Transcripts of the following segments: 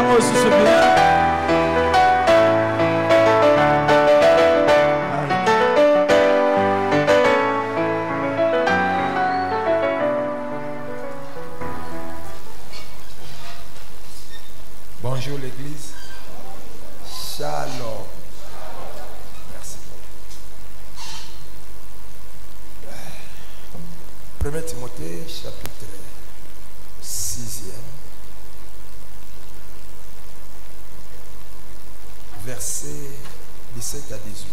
moi aussi c'est bien. Bonjour l'église. Shalom. Merci. 1 Timothée chapitre 6e. Versets 17 à 18.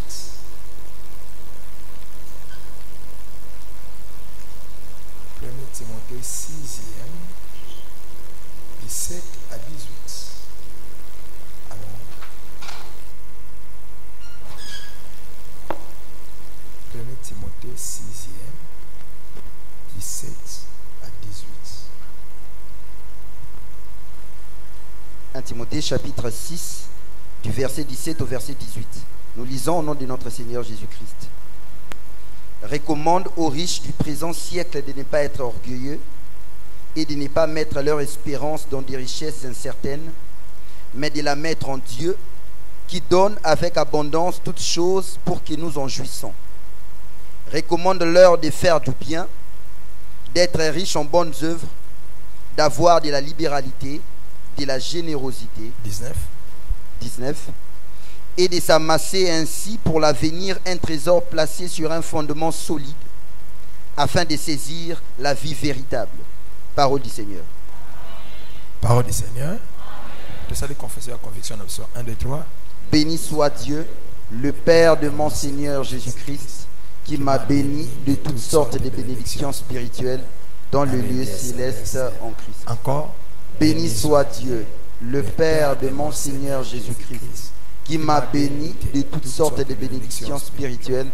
Timothée 6e, 17 à 18. Alors, 1 Timothée 6e, 17 à 18. 1 Timothée chapitre 6, du verset 17 au verset 18. Nous lisons au nom de notre Seigneur Jésus-Christ. Recommande aux riches du présent siècle de ne pas être orgueilleux et de ne pas mettre leur espérance dans des richesses incertaines, mais de la mettre en Dieu, qui donne avec abondance toutes choses pour que nous en jouissons. Recommande-leur de faire du bien, d'être riches en bonnes œuvres, d'avoir de la libéralité, de la générosité. 19. Et de s'amasser ainsi pour l'avenir un trésor placé sur un fondement solide, afin de saisir la vie véritable. Parole du Seigneur. Parole du Seigneur. Je salue confesser la conviction en option 1, 2, 3. Béni soit Dieu, le Père de mon Seigneur Jésus-Christ, qui m'a béni de toutes sortes de bénédictions spirituelles dans le lieu céleste en Christ. Encore. Béni soit Dieu, le Père de mon Seigneur Jésus-Christ, qui m'a béni de toutes sortes de bénédictions spirituelles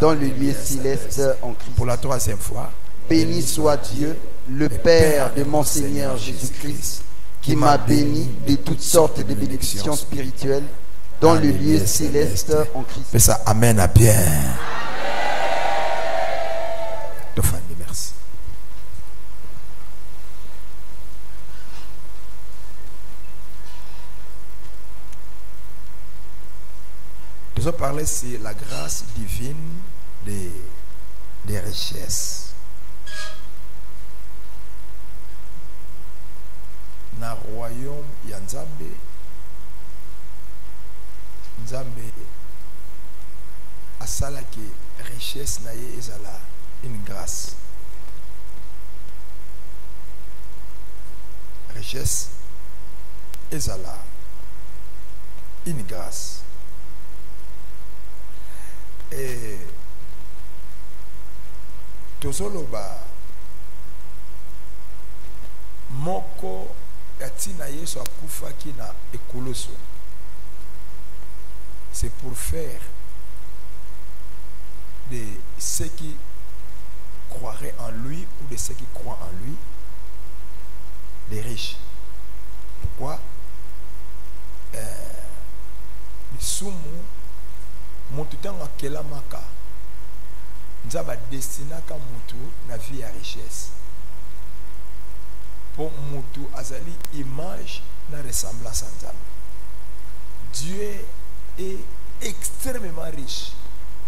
dans le lieu céleste en Christ. Pour la troisième fois. Béni soit Dieu, le Père de mon Seigneur Jésus-Christ, qui m'a béni de toutes sortes de bénédictions spirituelles dans le lieu céleste en Christ. Fais ça, amen à bien. Merci. Nous allons parler sur la grâce divine des richesses. Dans le royaume, il y a Nzambe. Nzambe asala ki richesse na ye ezala une grâce. Richesse ezala une grâce. Et tozoloba moko yatina yesu akufaki na ekoloso. C'est pour faire de ceux qui croiraient en lui ou de ceux qui croient en lui des riches. Pourquoi? Lisumu motutanga kelamaka nzaba destinaka mutu na vie ya richesse. Pour mutu azali image na ressemblance à Nzambe. Dieu est extrêmement riche.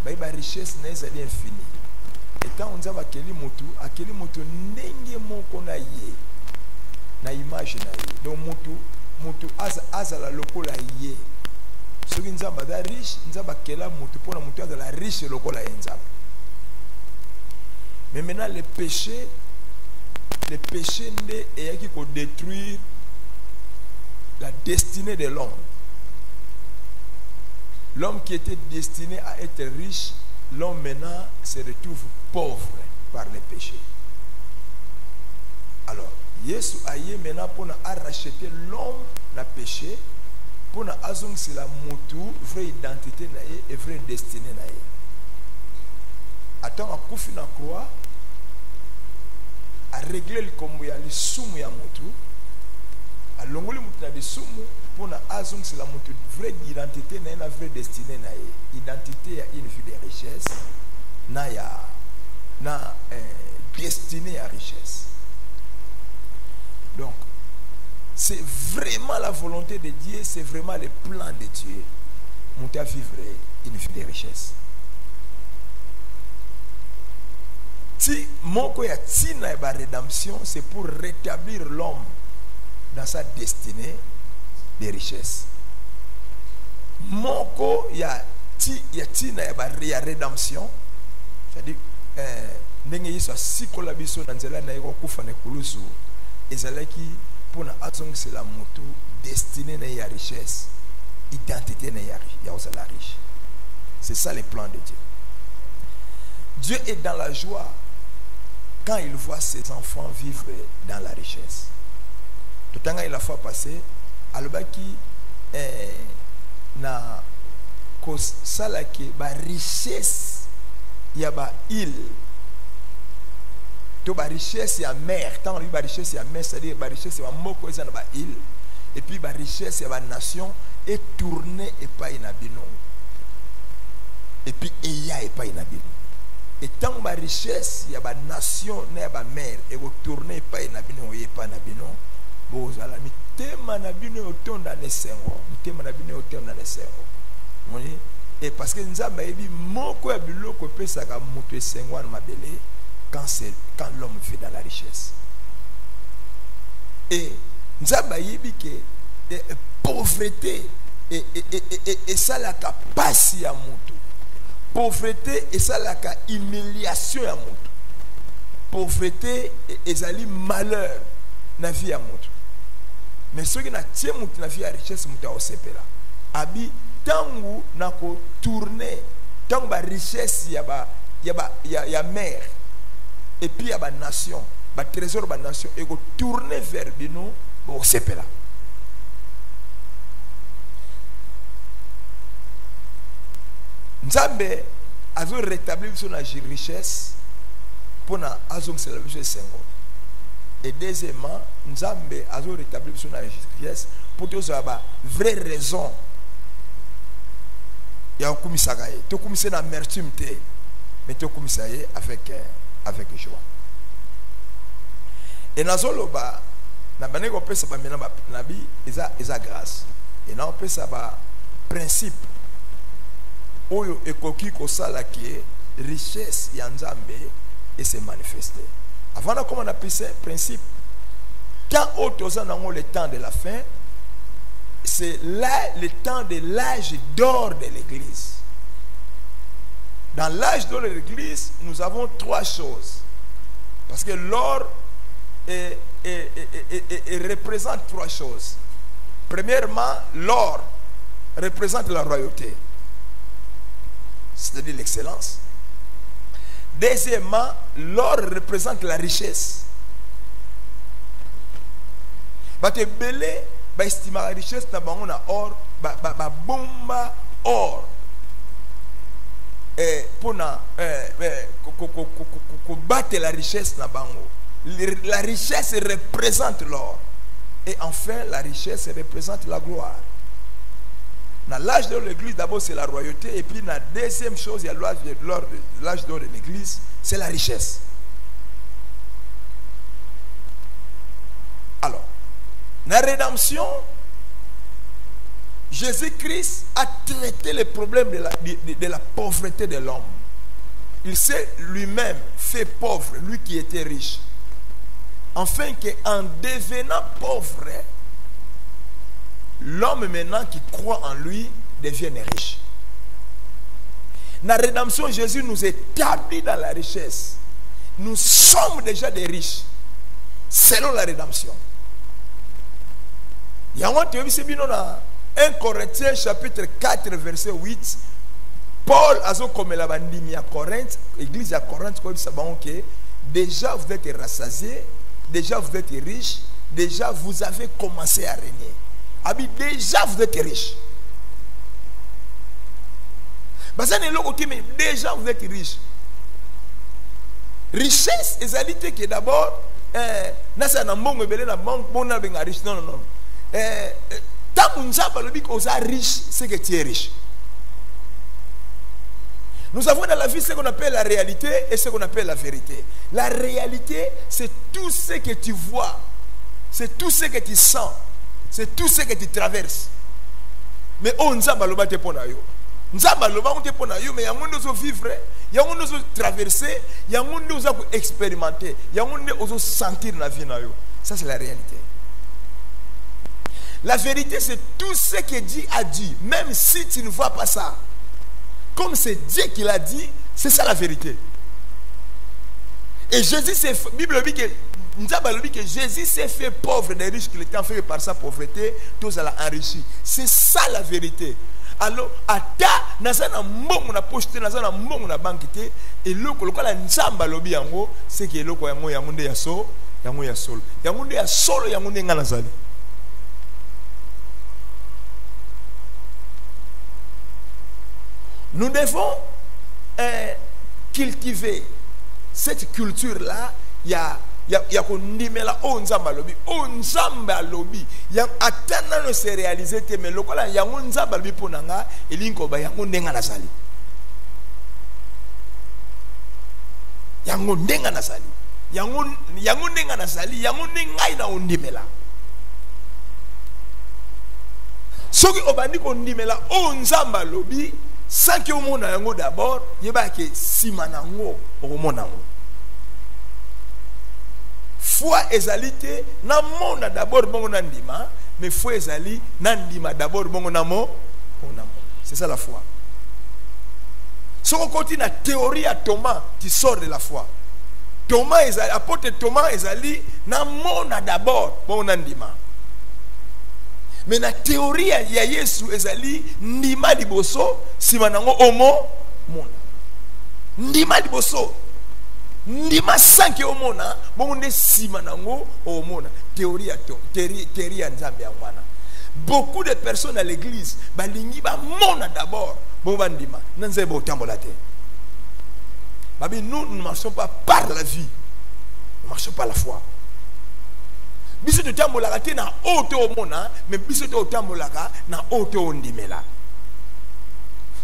La richesse n'est pas infinie. Et quand on dit akeli mutu ndenge moko na ye na image na ye. Donc mutu azala lokola ye. Ce qui nzamba da riche, nzamba kela mutu pour la mutu azala riche lokola ye nzamba. Mais maintenant le péché nde eyaki ko détruire la destinée de l'homme. L'homme qui était destiné à être riche, l'homme maintenant se retrouve pauvre par le péché. Alors, Yesu aye maintenant pour racheter l'homme na péché, pour azong c'est la mutu vraie identité na ye et vraie destinée na ye. Attends à koufi na croix, à régler le kombo ya li sumu ya mutu, à longoli mutu na de sumu. Pour azong c'est la montre vraie identité na une vraie destinée na identité à une vie de richesse na destinée à richesse. Donc c'est vraiment la volonté de Dieu, c'est vraiment le plan de Dieu. Monter à vivre une vie de richesse. Si mon la rédemption, c'est pour rétablir l'homme dans sa destinée de richesse. Mon ya rédemption, c'est-à-dire ndenge yesu asikola biso na nzela na yeko kufa na kulusu ezalaki pona azongisela moto destiné na ya richesse, identité na ya ozala riche. C'est ça le plan de Dieu. Dieu est dans la joie quand il voit ses enfants vivre dans la richesse. Tout le temps il a fois passé alobaki na kosala ke ba richesse ya ba île to ba richesse ya mer, tant lui ba richesse ya mer, c'est-à-dire ba richesse ya moko eza na ba île, et puis ba richesse ya ba nation est tournée et pas inabino, et puis eya et pas inabino. Et tant ba richesse ya ba nation na ba mer et retourner pas inabino et pas nabino, bozala mitema nabino otonda nesengo, mitema nabino otonda nesengo. Oui, et parce que nzamba ebi moko ya biloko pesaka moto esengo na mabele quand l'homme vit dans la richesse. Et nzamba yebi que pauvreté et ça la capacité à moto. Pauvreté et ça la humiliation à moto. Pauvreté et ezali malheur na vie à moto. Mais ce qui na tie moto na vie à richesse moto a sepela. Abi tangu na ko tourner tangu ba richesse ya mer et puis ya ba nation ba trésor ba nation et ko tourner vers bino bo sepela. Nzambe azo rétablir son richesse pour na azong c'est la sengo. Et deuxièmement, Nzambe azo rétablir son richesse pour que ça ba vraie raison. Il y a un commissaire, tu as commissaire d'amertume, mais tu as commissaire avec joie. Et dans le bas, na bane ko pesa ba mena ba nabi eza grâce. Et na pesa ba principe oyo ekoki ko sala ki richesse ya Nzambe et se manifester. Avant de comment on appelle ça principe, quand autosa nango le temps de la fin, c'est là le temps de l'âge d'or de l'église. Dans l'âge d'or de l'église, nous avons trois choses. Parce que l'or représente trois choses. Premièrement, l'or représente la royauté, c'est-à-dire l'excellence. Deuxièmement, l'or représente la richesse. Bate belé ba estima la richesse na bango na or ba bomba or pour na ko battre la richesse na bango. La richesse représente l'or et enfin la richesse représente la gloire. Dans l'âge de l'église, d'abord c'est la royauté, et puis la deuxième chose, il y a l'âge d'or de l'église, c'est la richesse. Alors, la rédemption, Jésus-Christ a traité le problème de la pauvreté de l'homme. Il s'est lui-même fait pauvre, lui qui était riche, afin qu'en devenant pauvre, l'homme maintenant qui croit en lui devienne riche. La rédemption, Jésus nous établit dans la richesse. Nous sommes déjà des riches selon la rédemption. Il y a un 1 Corinthiens chapitre 4 verset 8. Paul a comme la bandimi à Corinthe, l'église à Corinthe, comme ça, déjà vous êtes rassasiés, déjà vous êtes riches, déjà vous avez commencé à régner. Déjà vous êtes riche. Déjà vous êtes riche. Richesse, c'est que d'abord, non. Tant que riche, c'est que tu es riche. Nous avons dans la vie ce qu'on appelle la réalité et ce qu'on appelle la vérité. La réalité, c'est tout ce que tu vois, c'est tout ce que tu sens, c'est tout ce que tu traverses. Mais on nzamba loba te pona yo. Nzamba loba on te pona yo, mais yango ndozo vivre, yango ndozo traverser, yango ndozo expérimenter, yango ndozo sentir la vie na yo. Ça c'est la réalité. La vérité c'est tout ce que Dieu a dit, même si tu ne vois pas ça. Comme c'est Dieu qui l'a dit, c'est ça la vérité. Et Jésus s'est fait, Bible dit que Jésus s'est fait pauvre des riches qu'il était en fait par sa pauvreté, tous à la enrichi. C'est ça la vérité. Alors, ata nazana mbongo na pocheté nazana mbongo na bankité et le kolokola nzamba lobi yango c'est que eloko yango yango nde ya so yango ya solo yango nde ya solo yango nde ngana zali. Nous devons cultiver cette culture-là. Il y a kondimela o nzamba lobi o nzamba lobi ya atana no se réaliser te mais lokola yango nzamba lobi ponanga elinko ba yango ndenga nazali yango ndenga nazali yango ndenga nazali yango ndengai na ondimela soki obandi kondimela o nzamba lobi sans que on a yango d'abord yeba ke simanango omonango foi ezalité na mona d'abord bongo na ndima mais foi ezali na ndima d'abord bongo na mo c'est ça la foi. Si on continue la théorie à Thomas qui sort de la foi, Thomas ezali apôtre Thomas ezali na mona d'abord bongo na ndima. Mais la théorie ya Yesu ezali ndima liboso sima nango omo mona. Ndima liboso ndima sanke omona bonde sima nango omona théorie ya nzambe ya mwana. Beaucoup de personnes à l'église balingi ba mona d'abord bon bandima nanze bo tambola te. Babi nous ne marchons pas par la vie. Nous marchons par la foi. Biso to tambola te na oto omona mais biso to tambola na oto ondimela.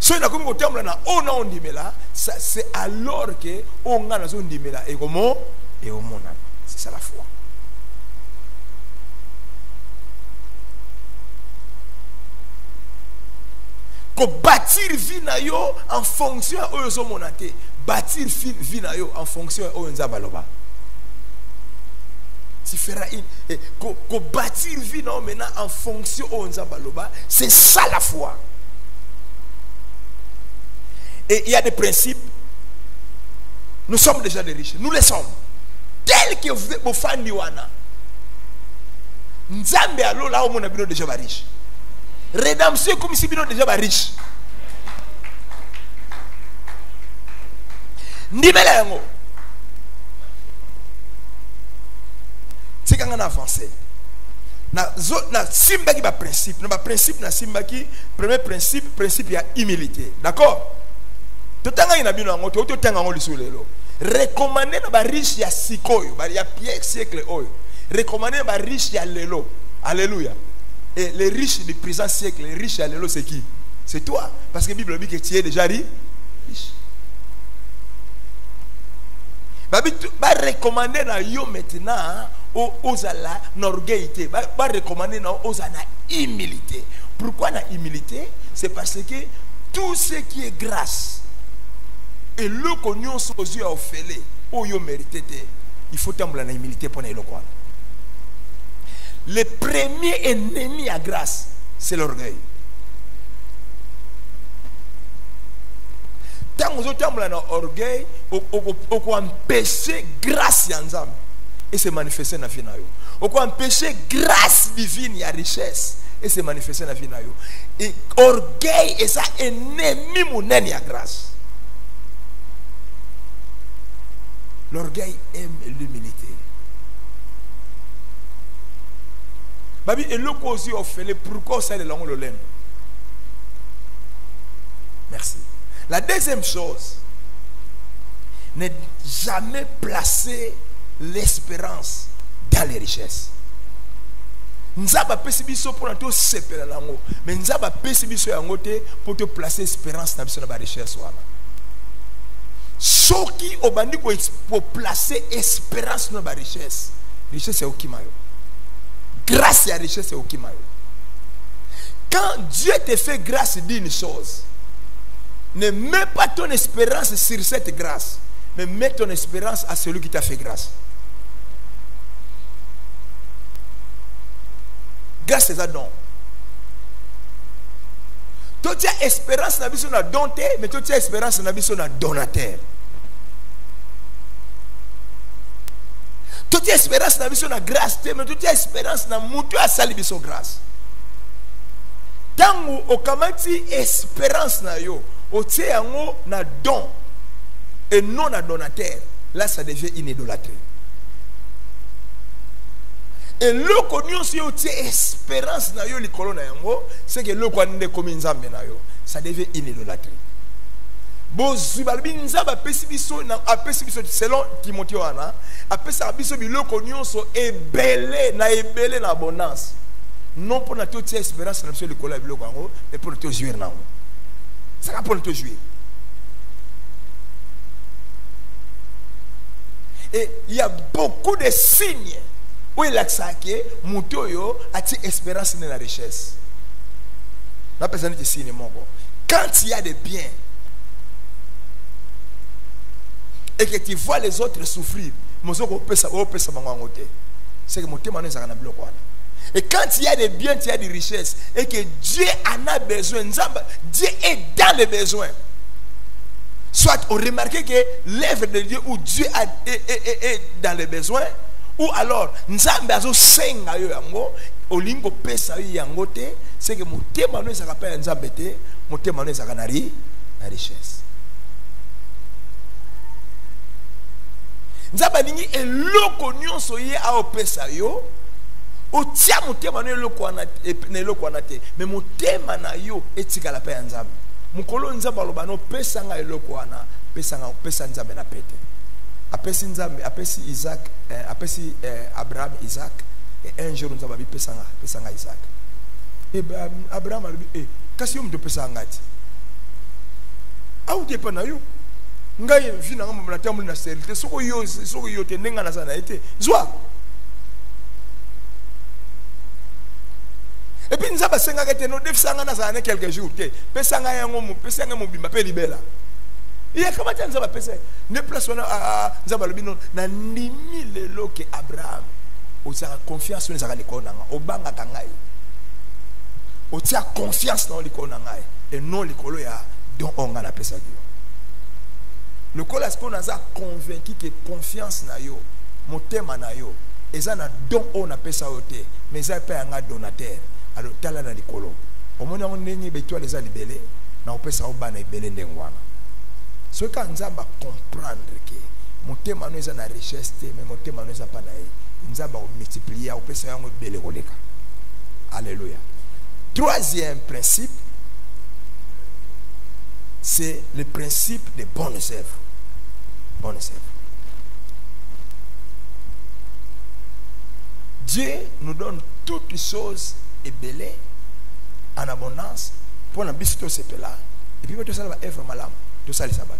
Si on a comme on na on ondimela, c'est alors que on a la ondimela et comment et au monde. C'est ça la foi. Ko bâtir vie na yo en fonction de oyo monate, bâtir vie na yo en fonction de oyo nzabaloba. Tu feras une ko bâtir vie na yo maintenant en fonction de oyo nzabaloba, c'est ça la foi. Et il y a des principes. Nous sommes déjà des riches. Nous les sommes. Tels que vous faites Niwana. Nzambe alo là où mon abino déjà riche. Rédemption comme si bino déjà riche. Ndimela yango. C'est quand on a avancé. Na simba qui ba principe. Na ba principe na simba qui premier principe il y a humilité. D'accord? Totanga ina bino ngo to tanga ngo lisolelo recommander na ba riche ya sikoyo ba ya siècle oyo recommander ba riche ya lelo. Alléluia. Et les riches du présent siècle, les riches ya lelo c'est qui? C'est toi parce que la Bible dit que tu es déjà riche. Ba recommander na yo maintenant aux ala n'orgueillité ba recommander na aux ana humilité. Pourquoi la humilité? C'est parce que tout ce qui est grâce et le cognon aux yeux au fêlé, au yo mérité, il faut tembler la humilité pour le quoi. Le premier ennemi à grâce, c'est l'orgueil. Tant que vous tembler dans l'orgueil, on peut empêcher grâce à Nzam et se manifester dans la vie. On peut empêcher grâce divine et richesse et se manifester dans la vie. Et orgueil est ça ennemi mon ennemi à grâce. L'orgueil aime l'humilité. Babi et le cause au fait pourquoi ça le long le laine. Merci. La deuxième chose, ne jamais placer l'espérance dans les richesses. Nzaba pesi biso pour na to sepela lango, mais nzaba pesi biso yango te pour te placer espérance na biso na ba richesse wana. Ce qui obandi pour placer espérance dans la richesse. Richesse c'est okimayo. grâce et richesse au Kimayo. Quand Dieu te fait grâce d'une chose, ne mets pas ton espérance sur cette grâce, mais mets ton espérance à celui qui t'a fait grâce. Grâce c'est un don. Toi tu as espérance na biso na donté, mais toi tu as espérance na biso na donateur. Toi tu as espérance na biso na grâce, mais toi tu as espérance na mutu a sali biso grâce. Tangu okamati espérance na yo, otie yango na don et non na donateur, là ça devient une idolâtrie. Et le connu si yo tie espérance na yo likolo na yango, c'est que le kwande komi nzambe na yo, ça devient une idolâtrie. Bozu balbi nzamba apesi biso na apesi biso selon Timothée wana, apesa biso biloko nyonso ebele na abondance. Non pour na toute espérance na biso likolo ya biloko yango, mais pour te jouir na yango. Ça va pour te jouir. Et il y a beaucoup de signes où il a saqué, Moutoyo a une espérance dans la richesse. La personne qui signe mon bon. Quand il y a des biens et que tu vois les autres souffrir, c'est que mon thème est un bloc. Et quand il y a des biens, il y a des richesses et que Dieu en a besoin, Dieu est dans les besoins. Soit on remarque que l'œuvre de Dieu où Dieu est dans les besoins, ou alors nzambe azo senga yo yango olingo pesa yo yango te, c'est que motema no ezaka pa nzambe te, motema no ezaka na richesse. Nzambe ningi eloko nyonso ye a opesa yo, otia motema no eloko wana te, mais motema na yo etikala pa nzambe. Mukolo nzambe aloba no pesa nga eloko wana, pesa nzambe na pete. Apesi nzambe, apesi Isaac, apesi Abraham Isaac, et un jour nous avons vu pesa nga Isaac. Et Abraham a dit, kasi yo mto pesa ngati. Au depa na yo. Ngai vina ngam na tamu na serite, soko yo te nenga na sana ete. Zwa. Et puis nzaba senga kete no defisa nga na sana quelques jours te. Pesa nga yango mo bimba pe libela. Il y a comment ça va passer? Ne place à Zabalobino na nimi le loke Abraham. O sa confiance dans les konanga. O banga kangai. O tia confiance dans les konanga et non les kolo ya dont on a la pesa dio. Le kolo est-ce qu'on a convaincu que confiance na yo, motema na yo, eza na don on a pesa ote, mais ça pas un donateur. Alors tala na likolo. Au moment où on nengi beto les a libéré, na opesa obana ibele ndengwana. Ce qu'on va comprendre que mon thème n'est pas la richesse, mais mon thème n'est pas la nous allons multiplier au péché en belle roleka. Alléluia. Troisième principe, c'est le principe des bonnes œuvres. Bonnes œuvres. Dieu nous donne toutes les choses et belles en abondance pour nous biscuiter ce là. Et puis tout ça va être malade. Tout ça les sabbats.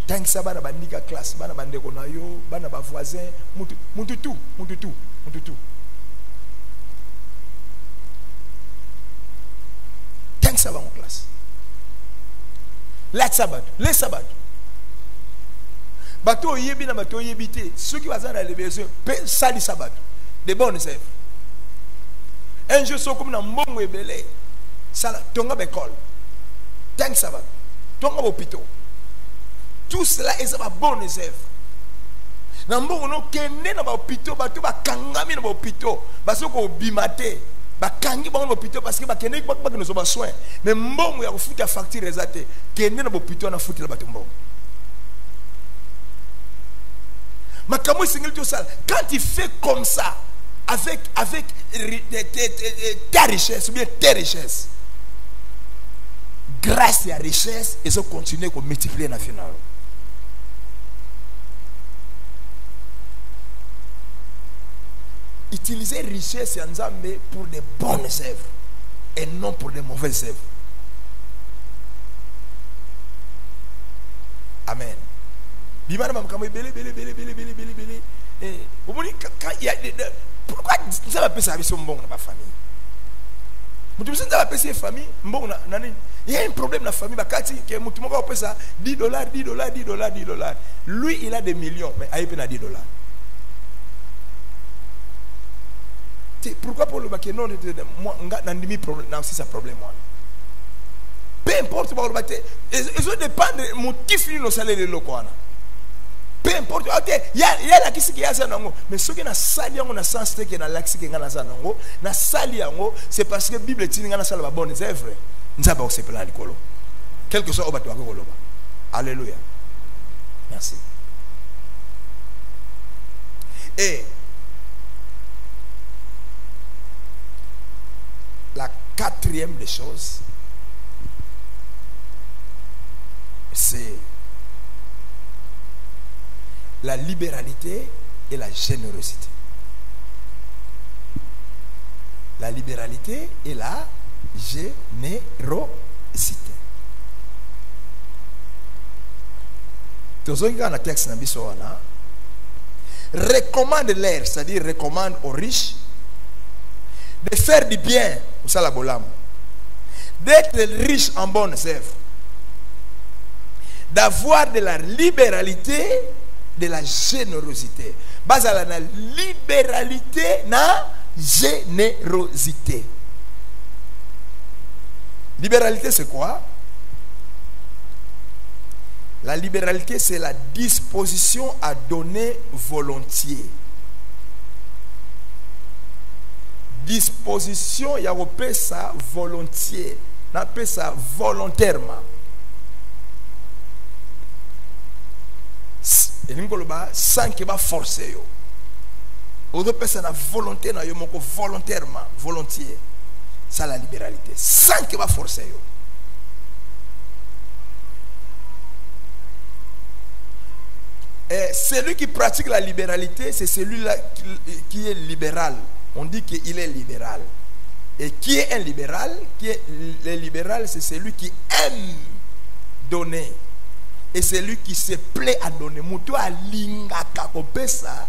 Tant que ça va dans la classe, bana bande konayo, bana ba voisin, mutu tout. Tant que ça va en classe. La sabbat, les sabbats. Bateau yebi na bateau yebité, ceux qui vont dans les besoins, ça les sabbats. Des bonnes œuvres. Un jour so comme na mbongo ebele, ça tonga bekol. Tant que ça va, tonga hôpital. Tout cela est ma bonne œuvre. Nambo no kende na hôpital, bato ba kangami na hôpital, baso ko bimate, ba kangi ba hôpital parce que ba kende ba nous ba soin. Mais mbongo ya kufuta facture ezate, kende na hôpital na futi la bato mbongo. Makamo singil tout ça. Quand tu fais comme ça avec ta richesse ou bien tes richesses, grâce à la richesse, ils ont continué à multiplier dans le final. Utiliser richesse en Zambé pour des bonnes œuvres et non pour des mauvaises œuvres. Amen. Et quand il y a pourquoi ça va passer avec son bon dans ma famille? Ça va passer famille, bon il y a un problème dans la famille, que mutumo va passer $10, $10, $10, $10. Lui il a des millions, mais il a $10. Pourquoi pour le bac non moi n'a demi problème, non si ça problème moi. Peu importe pour le bac, ils ont dépendre motif ni no salaire de lokwana. Peu importe, ok, il y a la kisi qui a ça nango, mais ce qui na sali yango na sens te que na laxi que ngana ça nango, na sali yango, c'est parce que Bible tini ngana sala ba bonne, c'est vrai. Nzaba o sepela likolo. Quel que soit au bateau ko loba. Alléluia. Merci. Et la quatrième des choses, c'est la libéralité et la générosité. La libéralité et la générosité. Dans texte recommande l'air, c'est-à-dire recommande aux riches de faire du bien au salabolam, d'être riche en bonnes œuvres, d'avoir de la libéralité, de la générosité. Basala na libéralité na générosité. Libéralité c'est quoi? La libéralité c'est la disposition à donner volontiers. Disposition ya opé ça volontiers, na pé ça volontairement. Et nous sans que va forcer yo. Autre personne a volonté na yo moko volontairement, volontiers. Ça la libéralité, sans que va forcer yo. Et celui qui pratique la libéralité, c'est celui-là qui est libéral. On dit qu'il est libéral. Et qui est un libéral? Le libéral, c'est celui qui aime donner. Et celui qui se plaît à donner. Mutu a linga kako pesa,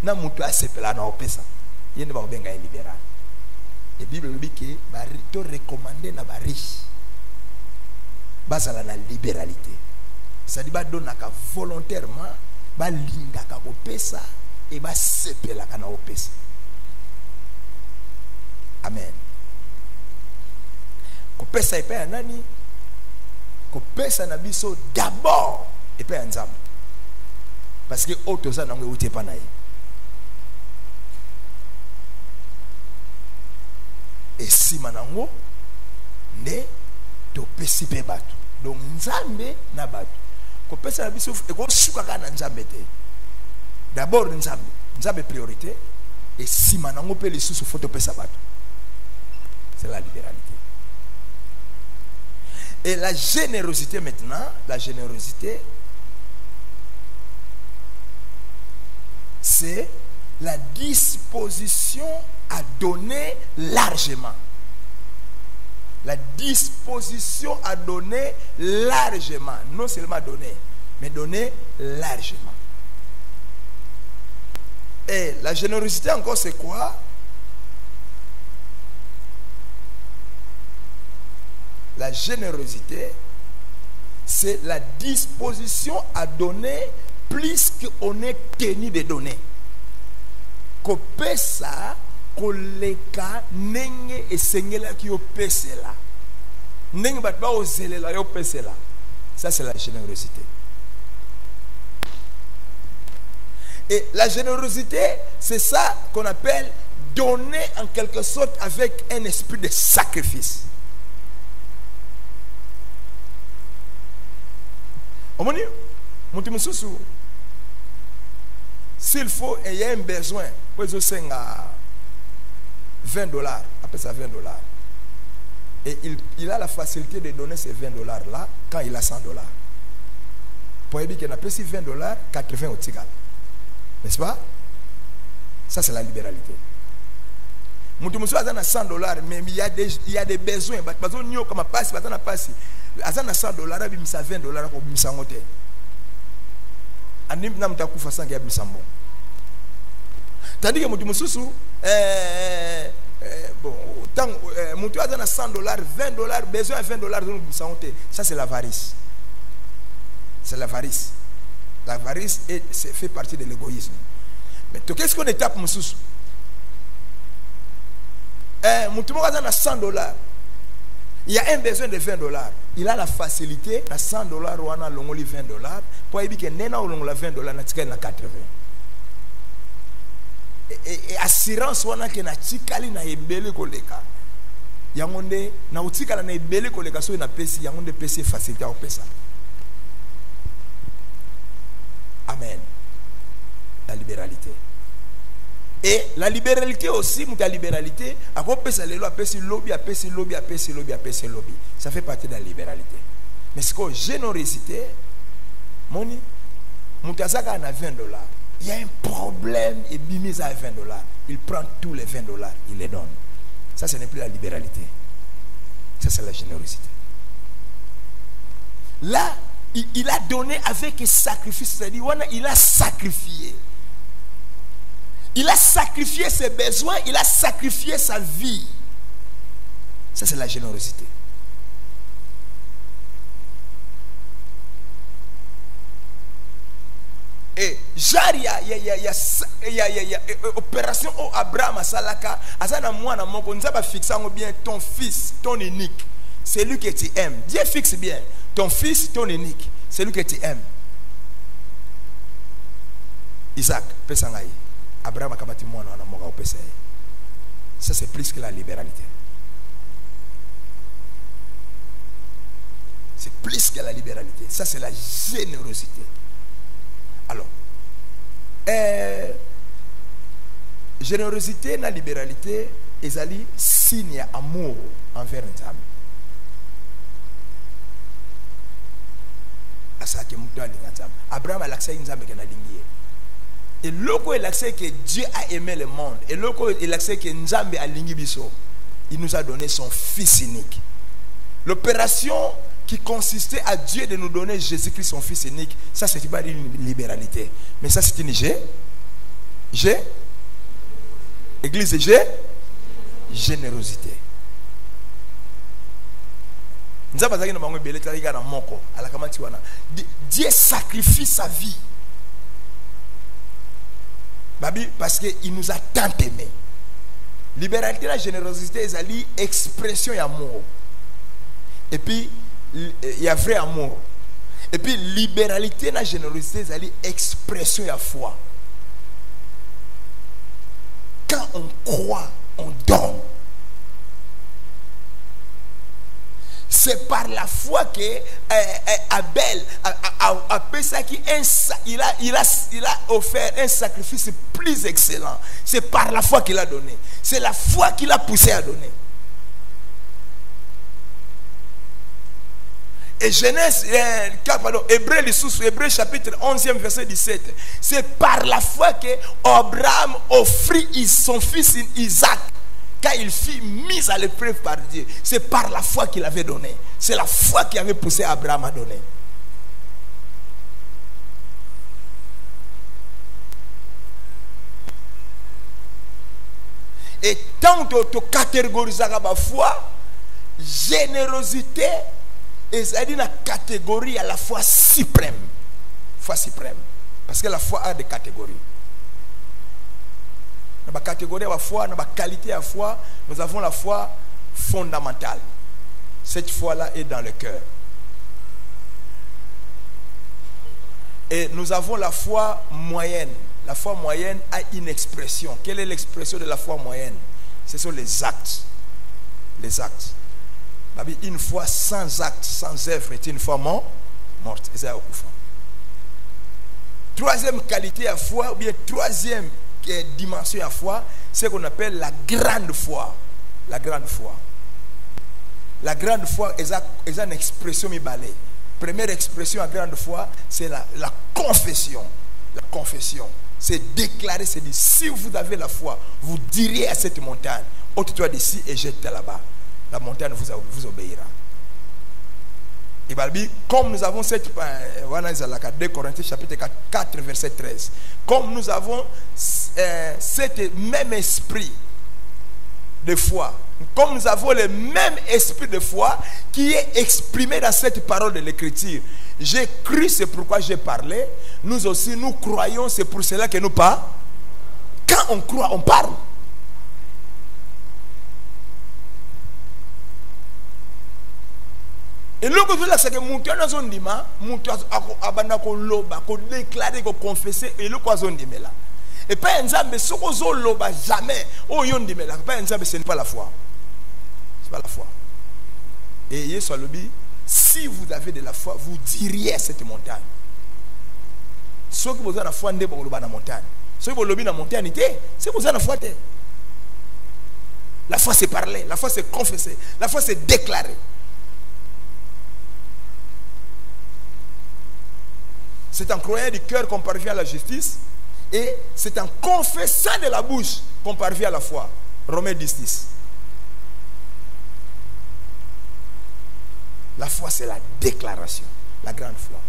na mutu a se plaît na opesa. Il ne va pas être libéral. Et la Bible dit que tu recommandes na ba riche. Basala na libéralité. Ça dit ba donner volontairement, ba linga kako pesa et ba se plaît na opesa. Amen. Ko pesa e pa nani? Ko pesa na biso d'abord et pa nzambe. Parce que auto ça nango uti pa na ye. Et si manango ne to pesi pe batu. Donc nzambe na batu. Ko pesa na biso e ko suka ka na nzambe te. D'abord nzambe, nzambe priorité et si manango pe lisusu faut to pesa batu. C'est la libéralité. Et la générosité maintenant, la générosité, c'est la disposition à donner largement. La disposition à donner largement. Non seulement donner, mais donner largement. Et la générosité encore c'est quoi? La générosité, c'est la disposition à donner plus qu'on est tenu de donner. Kopesa, koleka, nenge et sengela ki opesela. Nenge batba ozelela yo pesela. Ça c'est la générosité. Et la générosité, c'est ça qu'on appelle donner en quelque sorte avec un esprit de sacrifice. S'il faut, il y a un besoin, pour $20, après ça $20. Et il a la facilité de donner ces $20 là quand il a $100. Pour dire qu'il a payé $20, 80 au Tigal. N'est-ce pas? Ça c'est la libéralité. Moutoumoussou a $100, mais il y a des besoins. Parce que nous, comme on passe, on passe. Azana $100, bimisa $20 ko bimisa ngote. Anim na mtakufa sanga ya bisambo. Tandis que bon, tant tu as donné $100, $20, besoin de $20, ça c'est l'avarice. C'est l'avarice. L'avarice fait partie de l'égoïsme. Mais qu'est-ce qu'on étape Moussous? Tu as donné $100. Il y a un besoin de $20. Il a la facilité à $100 ou à $20 pour éviter que nena ou $20 na tika na 80. Et assurance wana ke na tikali na ebele koleka. Yangonde na utikala na ebele koleka so na pesi yangonde pesi facilité au pesa. Amen. La libéralité. Et la libéralité aussi, la libéralité, à quoi pesa lelo a pesi lobby, a pesi lobby, a pesi lobby, a pesi lobby. Ça fait partie de la libéralité. Mais c'est quoi générosité? Moni, Moutazaka a $20. Il y a un problème et bimise à $20. Il prend tous les $20, il les donne. Ça, ce n'est plus la libéralité. Ça, c'est la générosité. Là, il a donné avec un sacrifice. C'est-à-dire, il a sacrifié. Il a sacrifié ses besoins, il a sacrifié sa vie. Ça, c'est la générosité. Et genre il y a opération au Abraham Salaka azana mwana moko nzaba fixa bien ton fils, ton unique, celui que tu aimes. Dieu fixe bien ton fils, ton unique, celui que tu aimes. Isaac pesangai Abraham akabati mwana wana moka opesa. Ça c'est plus que la libéralité. C'est plus que la libéralité. Ça c'est la générosité. Alors, générosité na libéralité, ezali signe amour envers Nzambe. Asake mutu alinga Nzambe. Abraham a l'accès Nzambe ke na lingiye. Et loko il accès que Dieu a aimé le monde. Et loko il accès que Nzambe a lingi biso. Il nous a donné son fils unique. L'opération qui consistait à Dieu de nous donner Jésus-Christ, son fils unique, ça c'est pas une libéralité, mais ça c'est une église générosité. Dieu sacrifie sa vie parce qu'il nous a tant aimé. Libéralité, la générosité, c'est l'expression d'amour. Et puis il y a vrai amour. Et puis libéralité, la générosité, c'est l'expression de la foi. Quand on croit, on donne. C'est par la foi que Abel il a offert un sacrifice plus excellent. C'est par la foi qu'il a donné. C'est la foi qui l'a poussé à donner. Et Genèse, Hébreu chapitre 11e verset 17. C'est par la foi que Abraham offrit son fils Isaac quand il fut mis à l'épreuve par Dieu. C'est par la foi qu'il avait donné. C'est la foi qui avait poussé Abraham à donner. Et tant que tu catégorises la foi, générosité, et ça dit la catégorie à la foi suprême. Foi suprême. Parce que la foi a des catégories. Dans la catégorie de la foi, dans la qualité de la foi, nous avons la foi fondamentale. Cette foi-là est dans le cœur. Et nous avons la foi moyenne. La foi moyenne a une expression. Quelle est l'expression de la foi moyenne? Ce sont les actes. Les actes. Une foi sans acte, sans œuvre est une foi morte. Troisième qualité à foi, ou bien troisième dimension à foi, c'est ce qu'on appelle la grande foi. La grande foi. La grande foi est une expression mibalée. Première expression à grande foi, c'est la confession. La confession. C'est déclarer, c'est dire, si vous avez la foi, vous direz à cette montagne, ôte-toi d'ici et jette-toi là-bas. La montagne vous obéira. Et comme nous avons 2 Corinthiens chapitre 4 verset 13, comme nous avons cet même esprit de foi, comme nous avons le même esprit de foi qui est exprimé dans cette parole de l'écriture. J'ai cru, c'est pourquoi j'ai parlé. Nous aussi, nous croyons, c'est pour cela que nous parlons. Quand on croit, on parle. Et le que c'est que mon Dieu n'a pas dit, mon Dieu a déclaré, a confessé, et le quoi on dit là. Et pas un zambé, ce qu'on loba jamais, oh yon dit là, pas un zambé, ce n'est pas la foi. C'est pas la foi. Et Yesu alobi, si vous avez de la foi, vous diriez à cette montagne. Ceux qui vous ont la foi, ne pas la montagne. Ceux qui vous lobby la montagne, c'est vous avez la foi. La foi c'est parler, la foi c'est confesser, la foi c'est déclarer. C'est en croyant du cœur qu'on parvient à la justice. Et c'est en confessant de la bouche qu'on parvient à la foi. Romains 10:10. La foi, c'est la déclaration, la grande foi.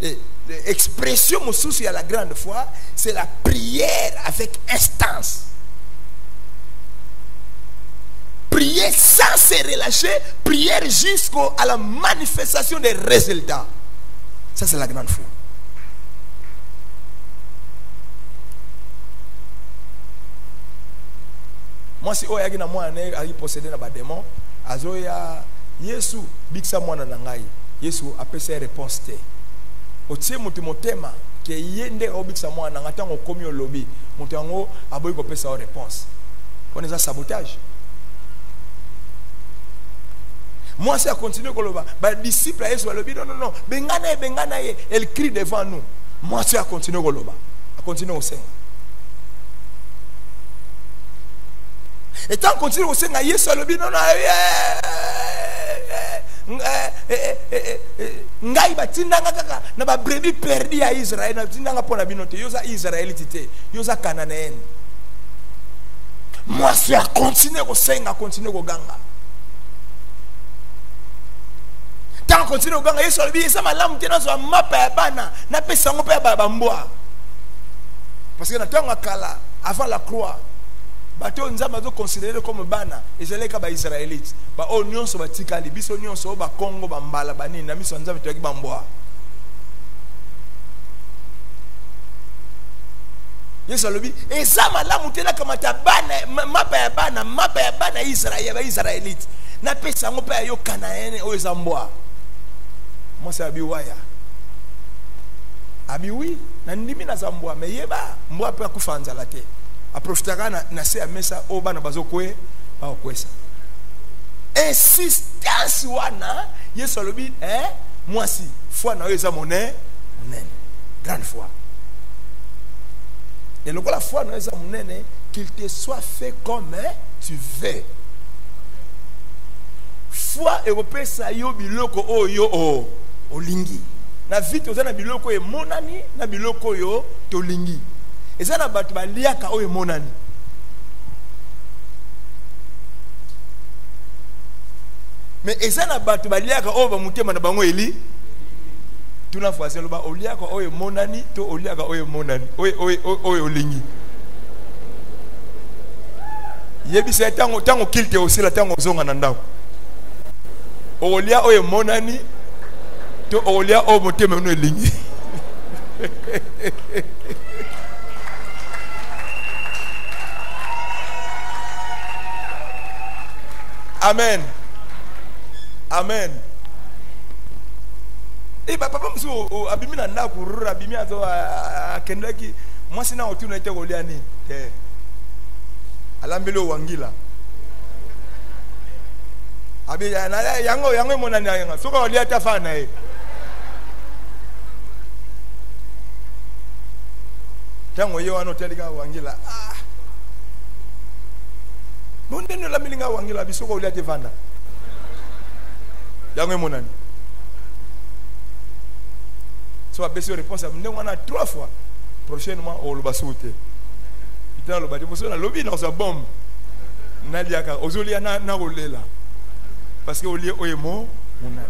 Et l'expression moussousi à la grande foi, c'est la prière avec instance. Prier sans se relâcher, prière jusqu'à la manifestation des résultats. Ça, c'est la grande foi. Moi, si oya gina moi ane ali possédé na ba démon, azoya Yesu biksa mwana na ngai. Yesu apesa réponse te. Otie mutu motema ke yende obiksa mwana na ntango komi olobi, mutu yango aboyi ko pesa réponse. On est sabotage. Moi, c'est à continuer koloba. Ba disciple Yesu alobi non, bengana ye, elle crie devant nous. Moi, c'est à continuer koloba. À continuer au Seigneur. Et tant qu'on continue au Seigneur, Yesu a le dit non, ngai batindanga kaka na ba brebis perdu à Israël na tindanga pona binote yoza israélité yoza cananéenne. Moi c'est à continuer au Seigneur, continuer au ganga. Tant qu'on continue au ganga, Yesu a le dit ça malamu tena zo mapa ya bana na pesa ngo pa ba mboa. Parce que na tango kala avant la croix bato nzamba zo considéré comme bana ezeleka ba israélite ba onion so batikali biso onion so ba Congo ba mbala banini na miso nzamba toki bamboa. Yesu alobi ezama la mutela kama ta bana mapa ya bana Israël ba israélite na pesa ngo pa yo Canaane o ezamboa. Moi c'est abiwaya abi oui na ndimi na zamboa mais yeba mboa pe kufanza la te. Aprofitaka na se amesa oba na bazokwe ba okwesa. Insistance wana Yesu alobi moi si foi na eza monene grande foi. Et le la foi na eza monene qu'il te soit fait comme tu veux. Foi europésa yo biloko oyo olingi. Na vite ozana biloko e monani na biloko yo tolingi. Et ça n'a pas de liaka oye monani. Mais et ça n'a pas de liaka oye bamutema na bango eli. Tout la fois c'est le bas oliaka oye monani to oliaka oye monani oye olingi. Yebi c'est tango kilte aussi la tango zonga na ndako. Olia oye monani to olia o mutema no elingi. Amen. Amen. Et papa mso abimi na ndako rura abimi azo akendaki moi sina otuna ite goliani alambelo wangila abi yango monani yanga soka olia tafana tango yo ano telika wangila Monde ne la milinga wangila bisoko ulia tevanda. Yango monani. So a baissé réponse à on a 3 fois. Prochainement on le basoute. Putain le bâtiment on a lobby dans sa bombe. Naliaka ozolia na olela. Parce que au lieu oyemo monani.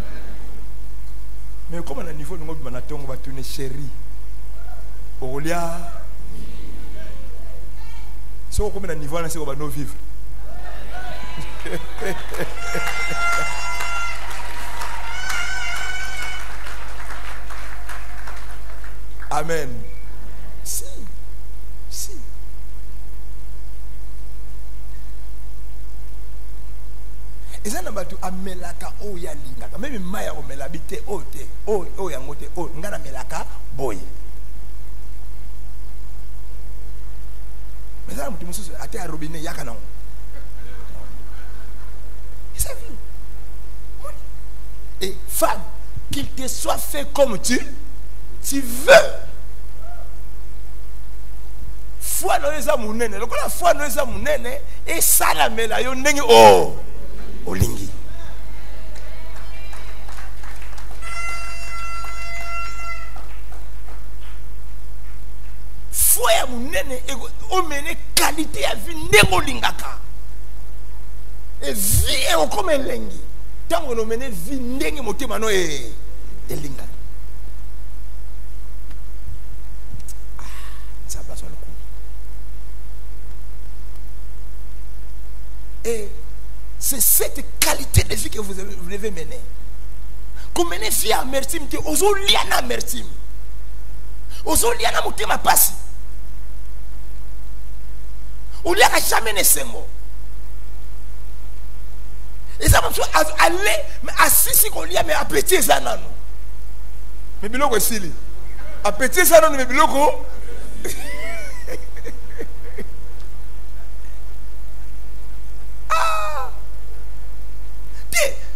Mais comme on a un niveau, on va tourner chérie. Aurélia. Si on a un niveau, on va nous vivre. Amen. Si. Et ça n'a pas tout amelaka o ya lingaka. Même maya o melabite o te o ya ngote o ngana melaka boy. Mais ça mutu mususu ate a robinet yaka na. Ça vu. Et femme, qu'il te soit fait comme tu veux. Foi no eza munene. Lokola foi no eza munene et ça la mela yo ndenge o olingi. Foi ya munene o mene qualité ya vie ndenge olingaka. Et vie e comme elengi. Tango no mene vie ndenge motema no elinga. Ça passe le coup. Et c'est cette qualité de vie que vous devez mener. Comme mener vie à amertume, ozo liana amertume. Ozo liana motema pasi. On liana jamais ne sengo. Et ça va aller, mais assis qu'on lia, mais appétit ça non. Mais biloko sili. Appétit ça non, mais biloko.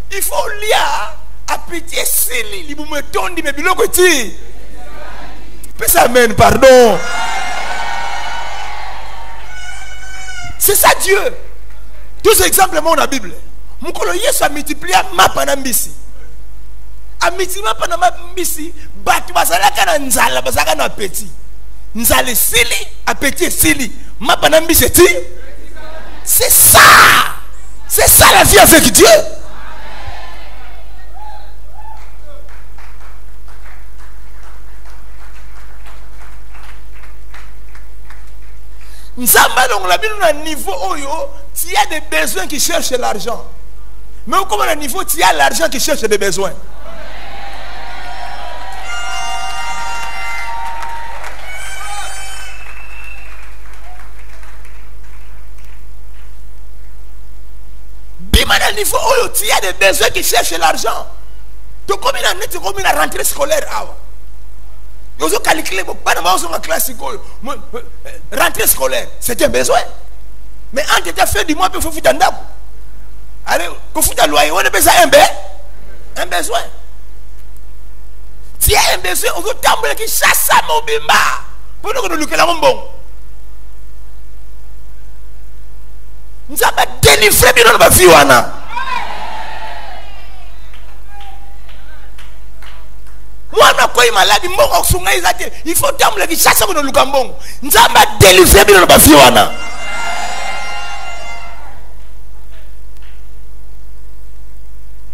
Il faut lire appétit sili, li me tondi mais biloko ti. Pèse amen, pardon. C'est ça Dieu. Tous ces exemples dans la Bible. Mukolo Yesu a multiplié mapa na mbisi. A multiplié mapa na mbisi, batu bazalaka na nzala, bazalaka na appétit. Nzale sili, appétit sili. Mapa na mbisi ti. C'est ça. C'est ça la vie avec Dieu. Nzamba donc la Bible à un niveau oyo, il y a des besoins qui cherchent l'argent. Mais comme à un niveau, il y a l'argent qui cherche des besoins. Bim à un niveau oyo, il y a des besoins qui cherchent l'argent. Donc comme il a rentrée scolaire awa. Nous avons calculé, pas dans ma classe, rentrée scolaire, c'est un besoin. Mais entre ta fait du mois, il faut faire un dab. Allez, il faut faire un loyer, on a besoin un besoin. Si il y a un besoin, on veut tambour qui chasse à mon bimba. Pour nous, nous nous bon. Nous avons délivré bien dans ma vie. Moi, je suis malade, il faut que je chasse mon lukambon. Nous avons délivré bien dans ma vie.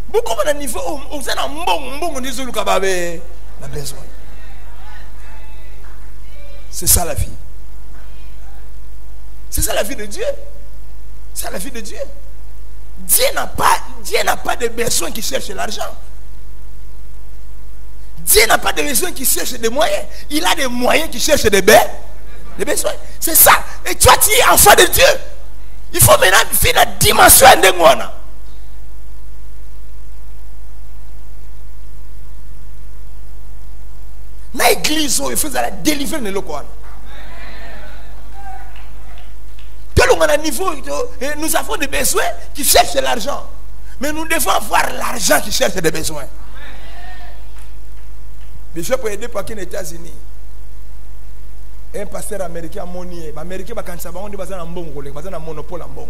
Beaucoup de niveau, on a un bon niveau de besoin. C'est ça la vie. C'est ça la vie de Dieu. C'est la vie de Dieu. Dieu n'a pas de besoin qui cherche l'argent. Dieu n'a pas de besoin qui cherche des moyens. Il a des moyens qui cherchent des besoins. C'est ça. Et toi, tu es enfant de Dieu. Il faut maintenant faire la dimension de moi. Dans l'église, il faut la délivrer de l'eau. Nous avons des besoins qui cherchent l'argent. Mais nous devons avoir l'argent qui cherche des besoins. Bishop a aidé par les États-Unis. Un pasteur américain monier. Les Américains quand ça va on dit bazana un bon rôle, bazana un monopole en bon.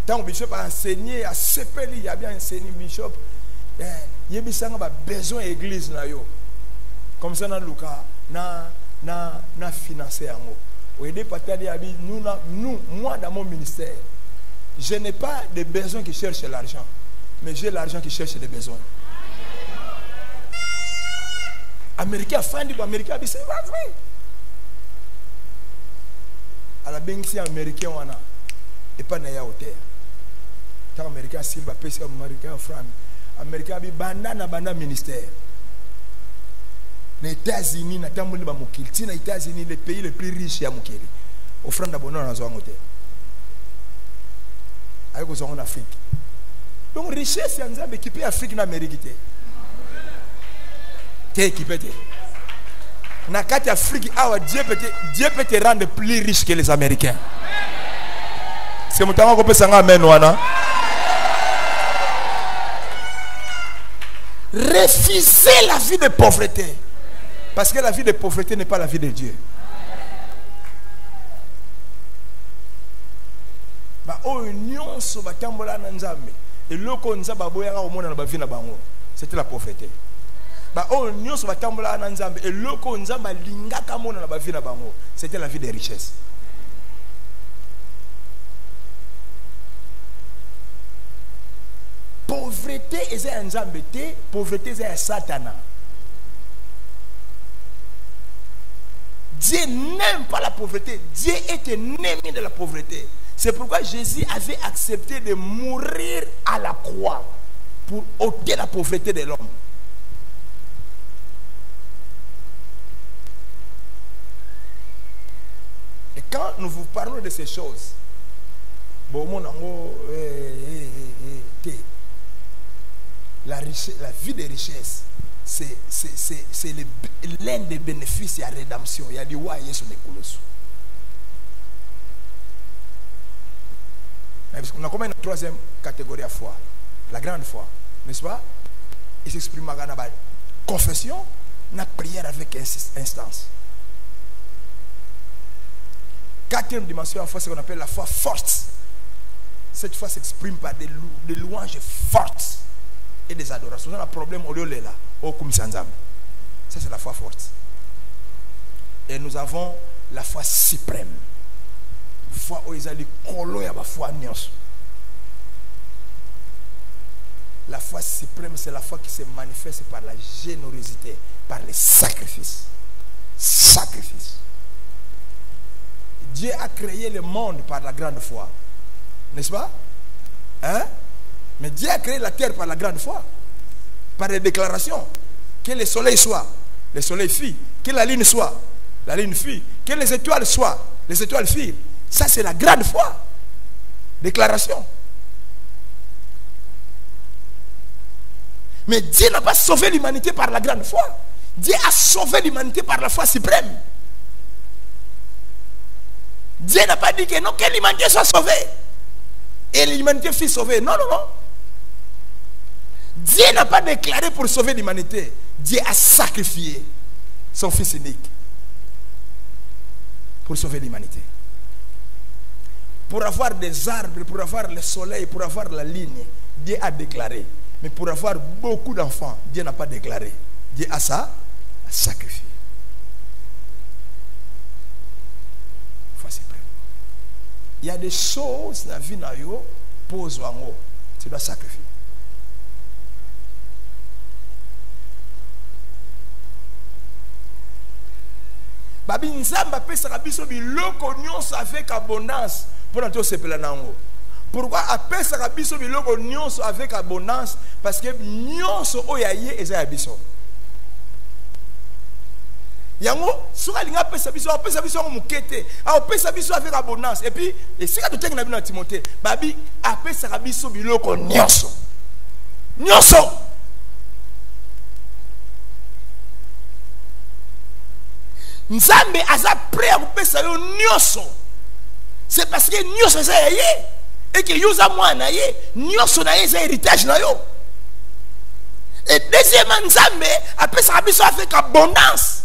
Tant Bishop a enseigné à Sepeli, il a bien enseigné Bishop. Il y a besoin d'église na yo. Comme ça na Luka na financer en haut. Au aidé par nous moi dans mon ministère, je n'ai pas de besoins qui cherchent l'argent, mais j'ai l'argent qui cherche des besoins. Américain fandi ba Américain bi c'est vrai. À la bengsi américain wana et pas na ya hauteur. Tant américain silba pesa américain franc. Américain bi banda na banda ministère. Les États-Unis na tamboli ba mokili. Tina États-Unis le pays le plus riche ya mokili. Offrande d'abonnement na zo hauteur. Ayo ko zo en Afrique. Donc richesse ya nzambe équipé Afrique na Amérique té. T'es équipé té. Na kati Afrique awa Dieu peut te rendre plus riche que les Américains. C'est mon temps qu'on peut s'en amen wana. Refusez la vie de pauvreté. Parce que la vie de pauvreté n'est pas la vie de Dieu. Ba o nyonso batambola na nzambe. Et loko nzaba boyaka omona na ba vie na bango. C'était la pauvreté. Ba o nyonso batambola na nzambe et loko nzamba lingaka mona na ba vie na bango. C'était la vie des richesses. Pauvreté est un nzambe te, pauvreté est un satana. Dieu n'aime pas la pauvreté. Dieu est ennemi de la pauvreté. C'est pourquoi Jésus avait accepté de mourir à la croix pour ôter la pauvreté de l'homme. Et quand nous vous parlons de ces choses, la vie des richesses, c'est l'un des bénéfices de la rédemption. Il y a du wa Yesu Nekolosu. On a comme une troisième catégorie à foi, la grande foi, n'est-ce pas? Il s'exprime dans la confession, la prière avec instance. Quatrième dimension, c'est ce qu'on appelle la foi forte. Cette foi s'exprime par des louanges fortes et des adorations. On a un problème au lieu de là, au Kumsanzam. Ça, c'est la foi forte. Et nous avons la foi suprême. Foi où ils ont dit kolo ya ba foi nyonso. La foi suprême, c'est la foi qui se manifeste par la générosité, par les sacrifices. Sacrifice. Dieu a créé le monde par la grande foi. N'est-ce pas? Hein? Mais Dieu a créé la terre par la grande foi. Par les déclarations. Que le soleil soit, le soleil fit. Que la lune soit, la lune fit. Que les étoiles soient, les étoiles firent. Ça, c'est la grande foi. Déclaration. Mais Dieu n'a pas sauvé l'humanité par la grande foi. Dieu a sauvé l'humanité par la foi suprême. Dieu n'a pas dit que non, que l'humanité soit sauvée. Et l'humanité fut sauvée. Non, non, non. Dieu n'a pas déclaré pour sauver l'humanité. Dieu a sacrifié son fils unique pour sauver l'humanité. Pour avoir des arbres, pour avoir le soleil, pour avoir la ligne, Dieu a déclaré. Mais pour avoir beaucoup d'enfants, Dieu n'a pas déclaré. Dieu a sacrifié. Il y a des choses dans la vie, pose en haut. Tu dois sacrifier. Babi nzamba pesa kabiso biloko nyonso avec abondance pour nous sepela nango. Pourquoi apesa kabiso biloko nyonso avec abondance? Parce que nyonso oyaye eza ya biso. Yango soka linga pesa biso mukete a pesa biso avec abondance et puis et si ka totenga na bino Timothée babi apesa biso biloko nyonso Nzambe aza prêt à pesa yo nyonso. C'est parce que nyonso za yé et que yo za mwana yé nyonso na yé za héritage na yo. Et deuxièmement Nzambe apesa biso avec abondance.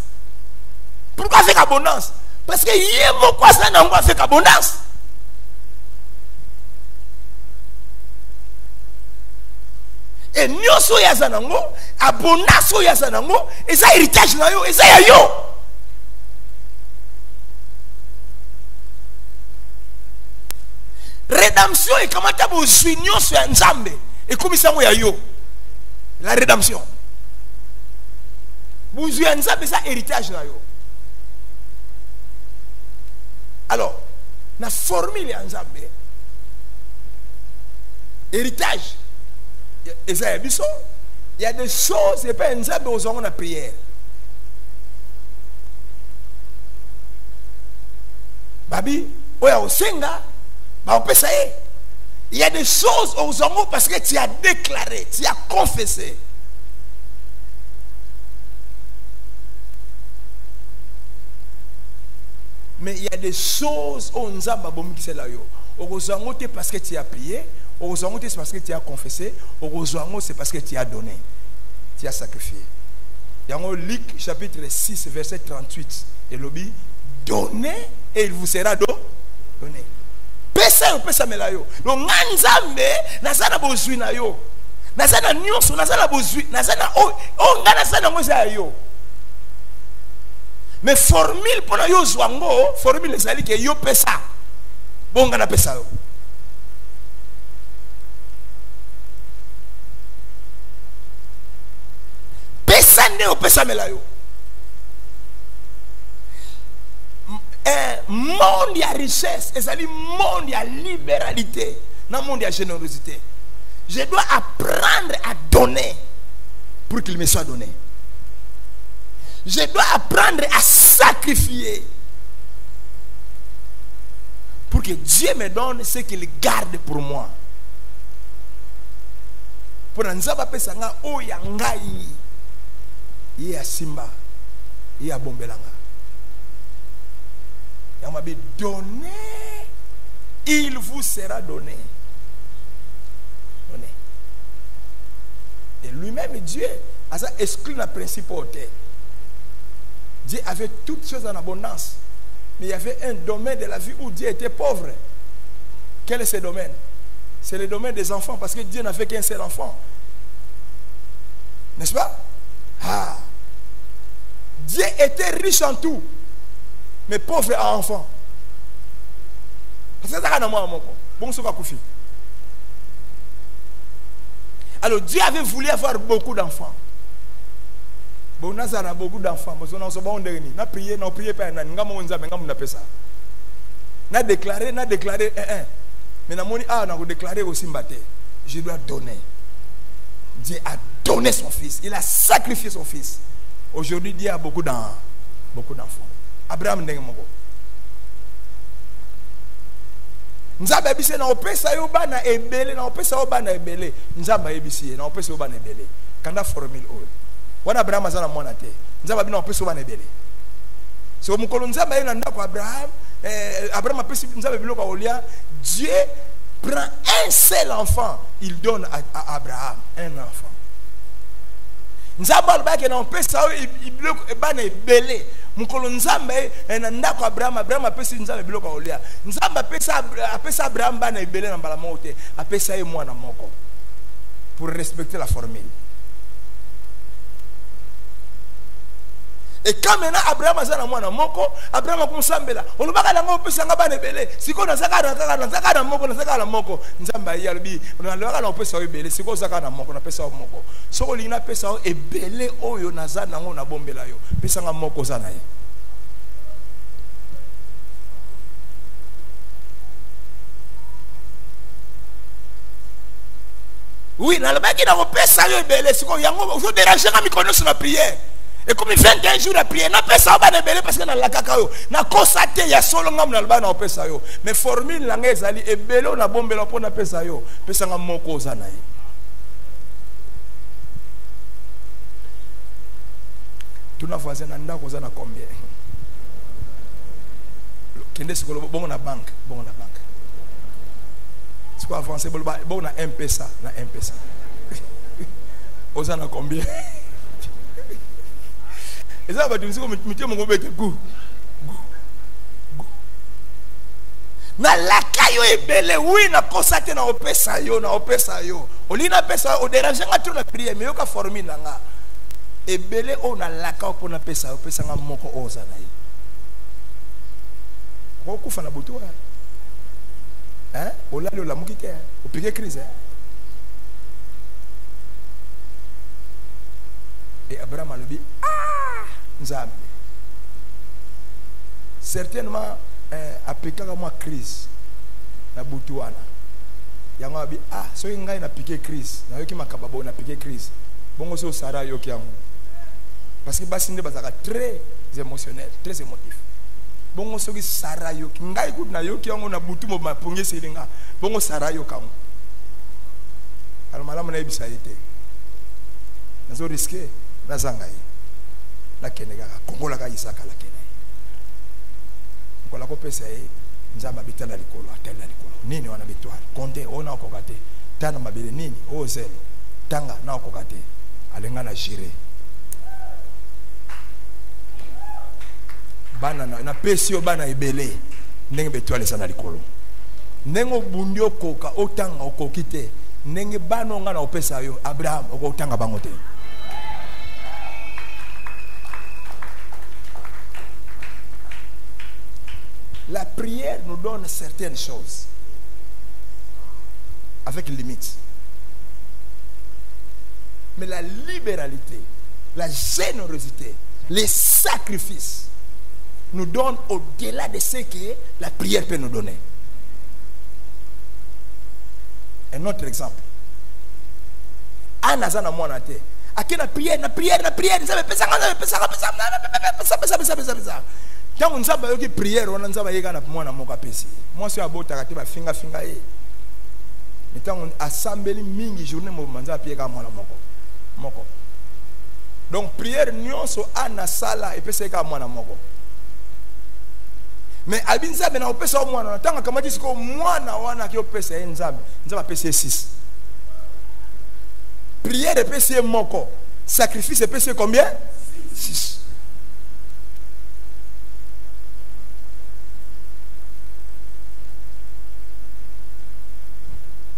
Pourquoi avec abondance? Parce que yémo quoi ça n'a pas avec abondance. Et nyonso ya zanango abondance ya zanango et ça héritage na yo et ça ya yo. Rédemption et comment tu as nyonso ya Nzambe et comme ça ya yo. La rédemption. Bouzu nzambe ça héritage na yo. Alors, la formule nzambe héritage. Et ça il y a des choses et pas nzambe aux hommes la prière. Babi, oya osenga, ba opesa ye. Il y a des choses aux hommes parce que tu as déclaré, tu as confessé. Mais il y a des choses où nzamba bomi qui là yo. Aux hommes parce que tu as prié, aux hommes c'est parce que tu as confessé, aux hommes c'est parce que tu as donné, tu as sacrifié. Il y a un Luc chapitre 6 verset 38 et lobby donnez et il vous sera donné. Pesa mela yo. Lo nzambe nazana bozwi na yo. Nazana nyonso nazana bozwi, nazana ngana nazana ngoza yo. Mais formule pour yo zwango, formule ezali ke yo pesa. Bonga na pesa yo. Pesa nde o pesa mela yo. Monde à richesse, et ça dit monde à libéralité, dans monde à générosité. Je dois apprendre à donner pour qu'il me soit donné. Je dois apprendre à sacrifier pour que Dieu me donne ce qu'il garde pour moi. Pour nzaba pesanga o ya ngai ya simba ya bombelanga. On m'a dit donner, il vous sera donné. Donné. Et lui-même, Dieu, a ça exclu la principauté. Dieu avait toutes choses en abondance. Mais il y avait un domaine de la vie où Dieu était pauvre. Quel est ce domaine? C'est le domaine des enfants, parce que Dieu n'a fait qu'un seul enfant. N'est-ce pas? Ah. Dieu était riche en tout, mais pauvre à enfant. Alors Dieu avait voulu avoir beaucoup d'enfants. Bon, on a beaucoup d'enfants. On a prié, on a prié, on a déclaré, mais on a déclaré aussi, je dois donner. Dieu a donné son fils, il a sacrifié son fils. Aujourd'hui, Dieu a beaucoup d'enfants. Abraham ndenge moko. Nzamba ebise na opesa yo bana ebele na opesa yo bana ebele. Nzamba ebise na opesa yo bana ebele. Kanda formule oyo. Wana Abraham azana mwana te. Nzamba bina opesa yo bana ebele. So mukolo nzamba yena ndako Abraham, Abraham apesi nzamba biloko olia. Dieu prend un seul enfant, il donne à Abraham un enfant. Nzamba alobaki na opesa yo biloko bana ebele. Mukolo nzambe na ndako Abraham apesi nzambe biloko olia. Nzambe apesa Abraham bana ebele na mbala moko te, apesa ye mwana moko pour respecter la formule. Et quand maintenant Abraham azana mwana moko, Abraham akumsambela, olobaka lango opesa nga bana ebele, siko na saka na moko, nzambe ya lobi, olobaka na opesa ebele, siko saka na moko na pesa moko. Soko lina pesa ebele oyo nazana ngo na bombela yo, pesa nga moko zana ye. Oui, na lobaki na opesa yo ebele, siko yango faut déranger nga mikono sur la prière. Et comme 21 jours de prière, na pesa ba na belé parce que na la kakayo, na kosate ya solo ngam na ba na pesa yo. Mais formule la ngezali ebelo na bombelo po na pesa yo, pesa ngam moko zana yi. Tuna voisin na ndako zana combien? Kende sikolo bongo na banque, C'est quoi avancer bon na M-Pesa, na M-Pesa. Ozana combien? Et ça va dire que mon gobe go. Na la kayo ebele oui na kosate na opesa yo. Oli na pesa o déranger nga trop na prière mais yo ka formi na nga. Ebele o na la ka po na pesa nga moko oza na yi. Ko kufa na butu wa. Hein? Olali la mukite, o piqué crise. Et Abraham a dit, ah! nzambe. Certainement apekaka moi crise na butu wana. Yango abi so ngai na piqué crise, na yoki makababo na piqué crise. Bongo so sara yoki yango. Parce que basi nde bazaka très émotionnel, très émotif. Bongo so ki sara yoki ngai kutu na yoki yango na butu mo maponge selinga. Bongo sara yokango. Alors malamu na ebisa ite. Nazo risquer na zanga yi. La kenega kongola ka isaka la kenega. Kola ko pesa yi nzamba bitala likolo atela likolo. Nini wana bitwala. Konte ona okokate. Tana mabele nini o zelo. Tanga na okokate. Alenga na jire. Bana na pesi o bana ebele. Ndenge bitwala sana likolo. Nengo bundio koka otanga okokite. Nenge bano nga na opesa yo Abraham okotanga bango te. La prière nous donne certaines choses avec limite. Mais la libéralité, la générosité, les sacrifices nous donnent au-delà de ce que la prière peut nous donner. Un autre exemple. Anna zana mwana te. Aki na prière. Nzabe pesa. Quand on a une prière, on a une mwana moka pesi. Moi c'est abota kati ba finga e. Mais quand on assemble mingi journée mo manza pied ka mwana moko. Donc prière nyonso ana sala e pesa ka mwana moko. Mais abinza bena opesa mwana tanga kama disiko mwana wana ki opesa nzambe pesa 6. Prière pesa moko, sacrifice pesa combien? 6.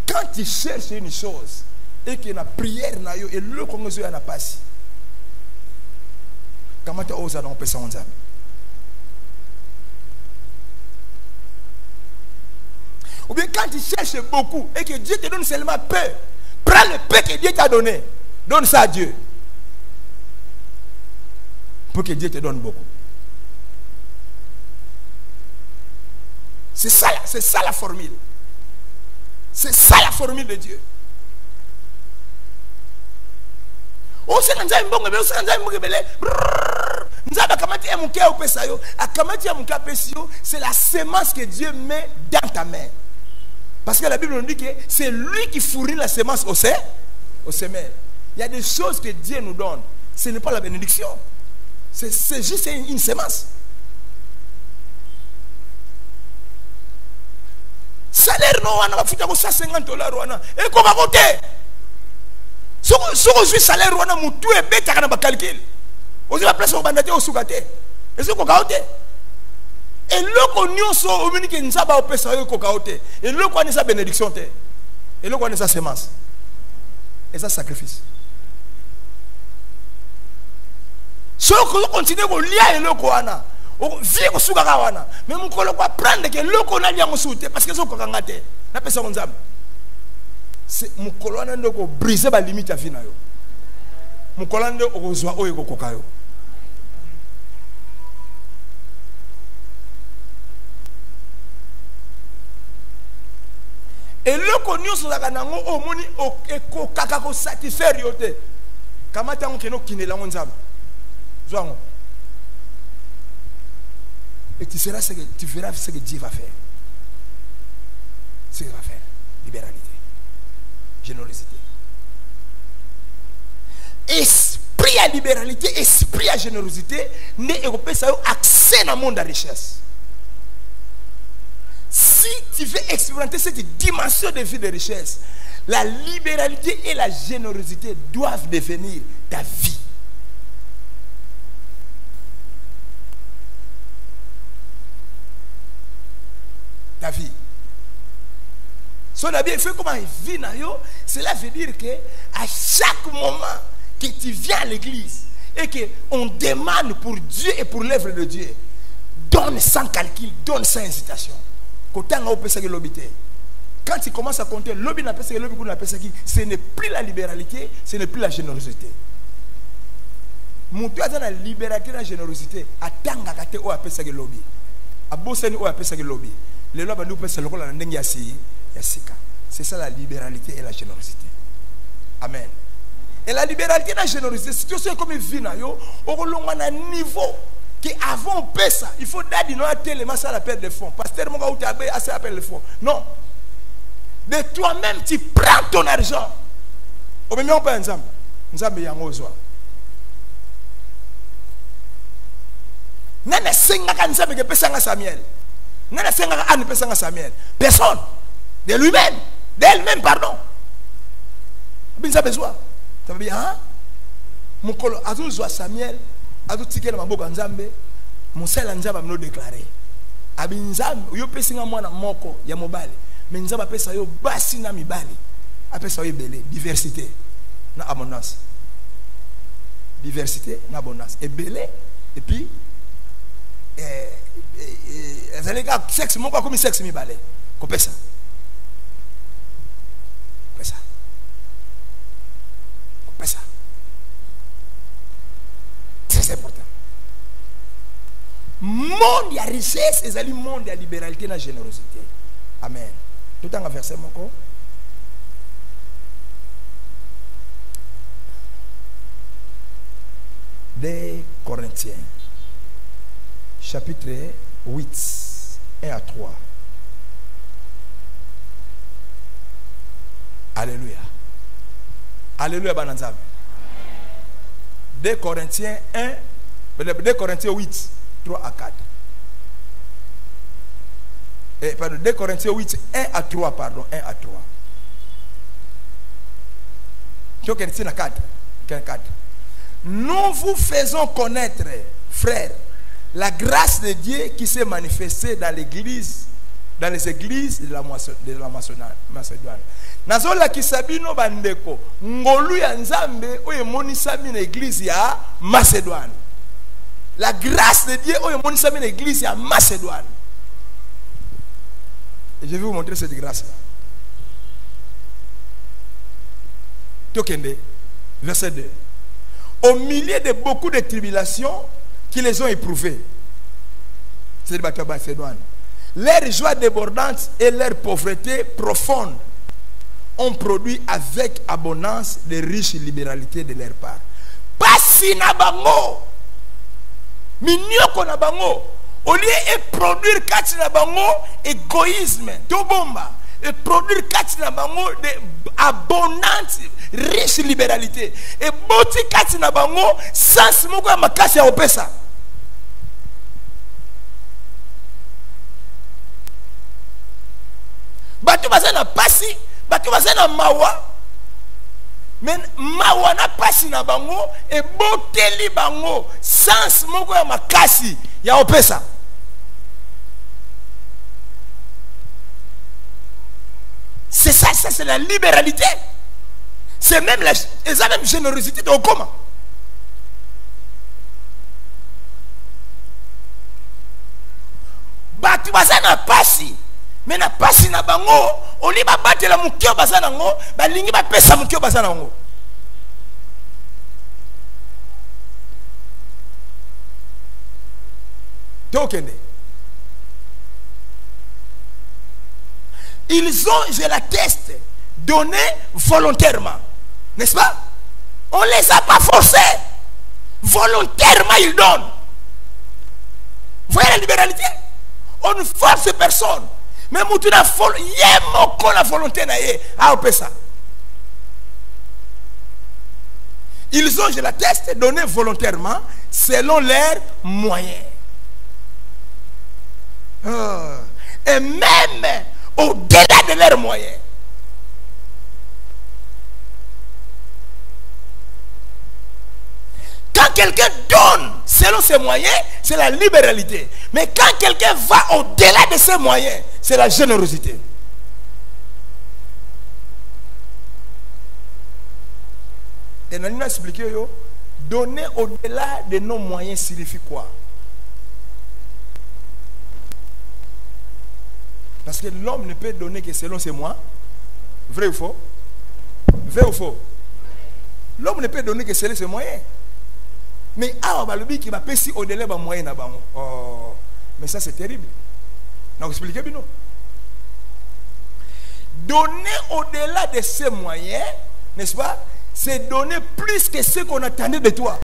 Quand tu cherches une chose et que la prière na yo et le kongozo ya na pasi. Comment tu oses donc pesa nzambe? Ou bien quand tu cherches beaucoup et que Dieu te donne seulement peu, prends le peu que Dieu t'a donné, donne ça à Dieu. Pour que Dieu te donne beaucoup. C'est ça la formule. C'est ça la formule de Dieu. C'est la semence que Dieu met dans ta main. Parce que la Bible nous dit que c'est lui qui fournit la semence au semeur. Il y a des choses que Dieu nous donne. Ce n'est pas la bénédiction. C'est juste une semence. Salaire non wana bafuta ko $150 wana et ko bakote soko zui salaire wana mutu ebeta kana ba calcul ozi la place obandate osukate est-ce ko kaote et loko nyonso ominike nzaba opesa yo ko kaote et loko ani sa bénédiction te et loko ani sa semence et sa sacrifice soko continue ko lia et loko wana vie ko suka kawana mais mukolo ko prendre que loko na lia musute parce que soko kangate na pesa nzambe c'est mukolo na ndoko briser ba limite ya fina yo mukolo ndo okozwa oyo kokoka yo et loko nyonso la kanango omoni eko kaka ko satisfaire yo te kamata ngo keno kinela nzambe zwango. Et tu verras ce que Dieu va faire. Ce qu'il va faire. Libéralité. Générosité. Esprit à libéralité, esprit à générosité, n'est européen, ça a accès dans le monde de la richesse. Si tu veux expérimenter cette dimension de vie de richesse, la libéralité et la générosité doivent devenir ta vie. Ta vie. Si on a bien fait comment il vit, cela veut dire que à chaque moment que tu viens à l'église et qu'on demande pour Dieu et pour l'œuvre de Dieu, donne sans calcul, donne sans hésitation. Quand tu commences à compter, ce n'est plus la libéralité, ce n'est plus la générosité. Mutu a la liberté, la générosité. Atanga kate o apesa ke lobby. Aboseni o apesa ke lobby. Les lois nous pesa lokolo na ndengi yasika. C'est ça la libéralité et la générosité. Amen. Et la libéralité et la générosité, c'est tout ce comme vina yo, au un niveau qui avant pesa, il faut d'aller dans tellement ça l'appel de fonds. Pasteur mon gars ou t'abé assez appel de fonds. Non. De toi-même tu prends ton argent. Au même on pas ensemble. Nzambe yango zwa. Nana senga kan nzambe ke pesa nga Samuel. Nana senga an pesa nga Samuel. Personne. De lui-même, d'elle-même pardon. Binza besoin. Ça veut dire hein? Mon colo azu zwa Samuel, azu tikela maboko nzambe, musala nzamba mno déclarer. Abinzambe yo pesinga mwana moko ya mobali. Mais nzamba pesa yo basi na mibali. Apesa yo belé, diversité na abondance. Diversité na abondance. Et belé et puis les gars sexe moko comme sexe mibali. Ko pesa. Pesa. Ça. Très important. Monde de richesse et le monde de libéralité et de générosité. Amen. Tout en verset mon corps. Des Corinthiens, chapitre 8, 1 à 3. Alléluia. Alléluia, Bananzam. 2 Corinthiens 1, 2 Corinthiens 8, 3 à 4. Pardon, 2 Corinthiens 8, 1 à 3, pardon, 1 à 3. 2 Corinthiens 4, 4. Nous vous faisons connaître, frères, la grâce de Dieu qui s'est manifestée dans l'église, dans les églises de la Macédoine. Nazola kisabino bandeko ngolu ya nzambe oyo monisami na église ya Macédoine. La grâce de Dieu oyo monisami na église ya Macédoine. Et je vais vous montrer cette grâce là. Tokende verset 2. Au milieu de beaucoup de tribulations qui les ont éprouvées, c'est le bateau Macédoine, leur joie débordante et leur pauvreté profonde ont produit avec abondance de riches libéralités de leur part. Pasi na bango, minyoko na bango, au lieu de produire kati na bango égoïsme, tobomba, et produire kati na bango de abondante riche libéralité. Et boti kati na bango sans moko ya makasi ya opesa. Batu baza na pasi, batu baza na mawa, men mawa na pasi na bango e boteli bango sans moko ya makasi ya opesa. C'est ça, c'est la libéralité. C'est même la générosité de Okoma. Batu baza na pasi. Mais na pasi na bango, oli ba batela mukio baza nango, ba lingi ba pesa mukio baza nango. Tokende. Ils ont, je l'atteste, donné volontairement. N'est-ce pas? On ne les a pas forcés. Volontairement, ils donnent. Vous voyez la libéralité? On ne force personne. Mais moutou na la volonté na ye a opesa. Ils ont, je l'atteste, donné volontairement selon leurs moyens. Et même au-delà de leurs moyens. Quand quelqu'un donne selon ses moyens, c'est la libéralité. Mais quand quelqu'un va au-delà de ses moyens, c'est la générosité. Et nous avons expliqué, donner au-delà de nos moyens signifie quoi? Parce que l'homme ne peut donner que selon ses moyens. Vrai ou faux? Vrai ou faux? L'homme ne peut donner que selon ses moyens. Mais ah, balobi qui va passer au-delà de moyen na bango. Oh, mais ça c'est terrible. Non, expliquez bien non. Donner au-delà de ces moyens, n'est-ce pas? C'est donner plus que ce qu'on attendait de toi.